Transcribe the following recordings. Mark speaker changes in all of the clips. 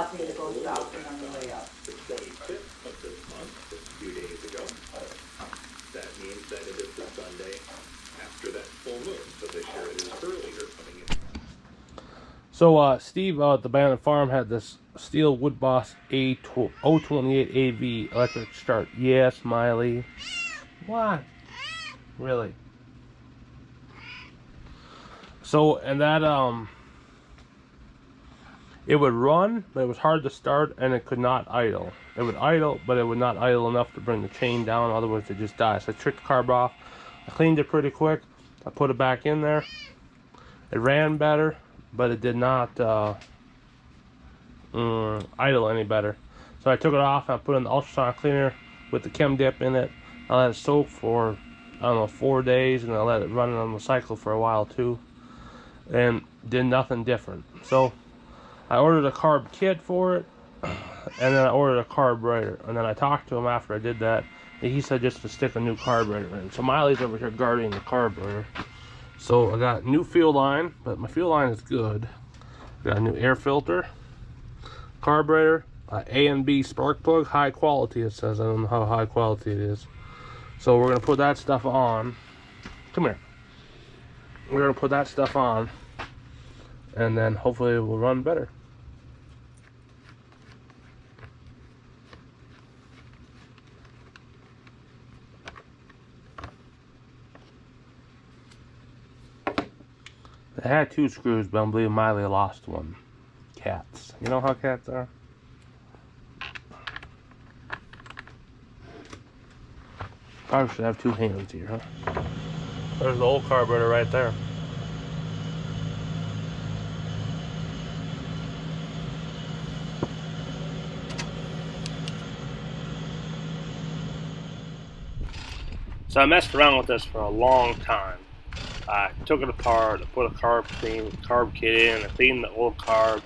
Speaker 1: copy to go south and on the way up.
Speaker 2: The 25th of this month, just a few days ago. That means that it is the Sunday after that full moon. So this year it is earlier coming in.
Speaker 3: So Steve at the Bannon Farm had this Steel Wood Boss A028 AV electric start. Yes, Miley. What? Really? So, and that it would run, but it was hard to start, and it could not idle. It would idle, but it would not idle enough to bring the chain down, otherwise it just dies. So I tricked the carb off. I cleaned it pretty quick. I put it back in there. It ran better, but it did not idle any better. So I took it off and I put it in the ultrasonic cleaner with the chem dip in it. I let it soak for, I don't know, 4 days, and I let it run on the cycle for a while too, and did nothing different. So I ordered a carb kit for it, and then I ordered a carburetor, and then I talked to him after I did that, and he said just to stick a new carburetor in. So Miley's over here guarding the carburetor. So I got a new fuel line, but my fuel line is good. Got a new air filter, carburetor, A and B spark plug, high quality it says. I don't know how high quality it is. So we're gonna put that stuff on. Come here. We're gonna put that stuff on, and then hopefully it will run better. I had 2 screws, but I believe Miley lost one. Cats. You know how cats are? Probably should have 2 hands here, huh? There's the old carburetor right there. So I messed around with this for a long time. I took it apart, I put a carb kit in, I cleaned the old carb,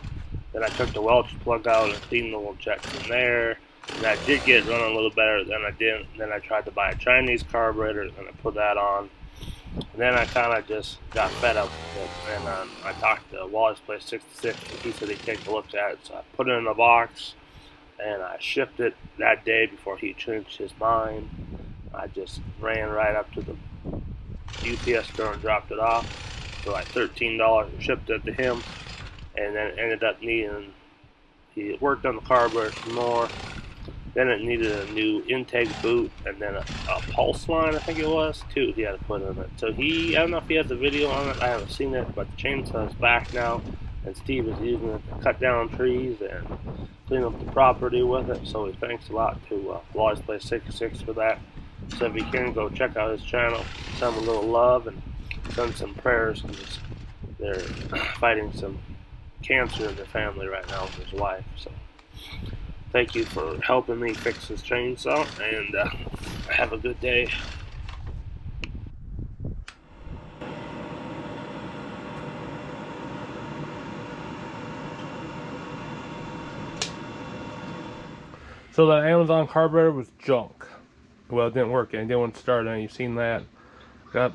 Speaker 3: then I took the Welch plug out and cleaned the old jets in there, and I did get it running a little better than I didn't. Then I tried to buy a Chinese carburetor, and I put that on, and then I kind of just got fed up with it, and I talked to wallysplace66, and he said he'd take a look at it, so I put it in a box, and I shipped it that day before he changed his mind. I just ran right up to the UPS store and dropped it off for like $13 and shipped it to him, and then ended up needing, he worked on the carburetor some more, then it needed a new intake boot, and then a pulse line, I think it was, too, he had to put in it. So I don't know if he has a video on it, I haven't seen it, but the chainsaw is back now, and Steve is using it to cut down trees and clean up the property with it, so he thanks a lot to wallysplace66 for that. So if you can, go check out his channel, send him a little love, and send some prayers, because they're fighting some cancer in their family right now with his wife. So thank you for helping me fix this chainsaw, and have a good day. So that Amazon carburetor was junk. Well, it didn't work, and it didn't start, and you've seen that. Got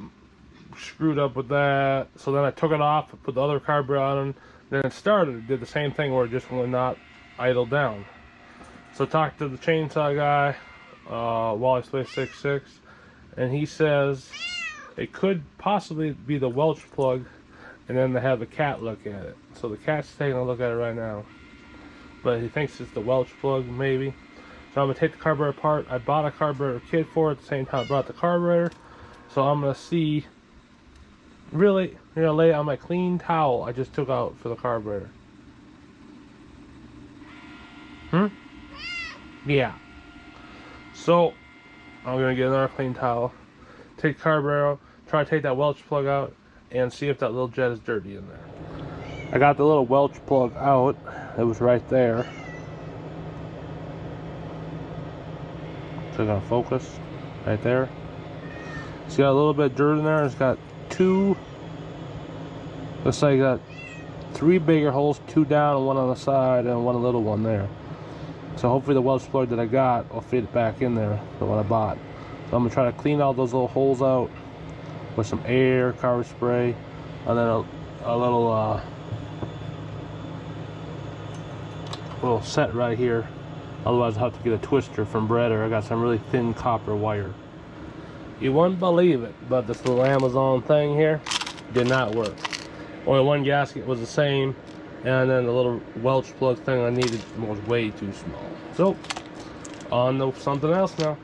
Speaker 3: screwed up with that. So then I took it off, put the other carburetor on, then it started. It did the same thing where it just would not idle down. So I talked to the chainsaw guy, wallysplace66, and he says it could possibly be the Welch plug, and then they have the cat look at it. So the cat's taking a look at it right now, but he thinks it's the Welch plug, maybe. So I'm going to take the carburetor apart. I bought a carburetor kit for it at the same time I brought the carburetor. So I'm going to see, really, I'm going to lay it on my clean towel I just took out for the carburetor. Yeah. So I'm going to get another clean towel, take the carburetor out, try to take that Welch plug out, and see if that little jet is dirty in there. I got the little Welch plug out. It was right there. So I'm gonna focus right there. It's got a little bit of dirt in there. It's got 2, looks like got 3 bigger holes, 2 down and 1 on the side, and 1 little one there. So hopefully the Welch plug that I got will fit back in there, the one I bought. So I'm gonna try to clean all those little holes out with some air, carb spray, and then a little will set right here. Otherwise I'll have to get a twister from Brett, or I got some really thin copper wire. You wouldn't believe it, but this little Amazon thing here did not work. Only one gasket was the same, and then the little Welch plug thing I needed was way too small. So, on to something else now.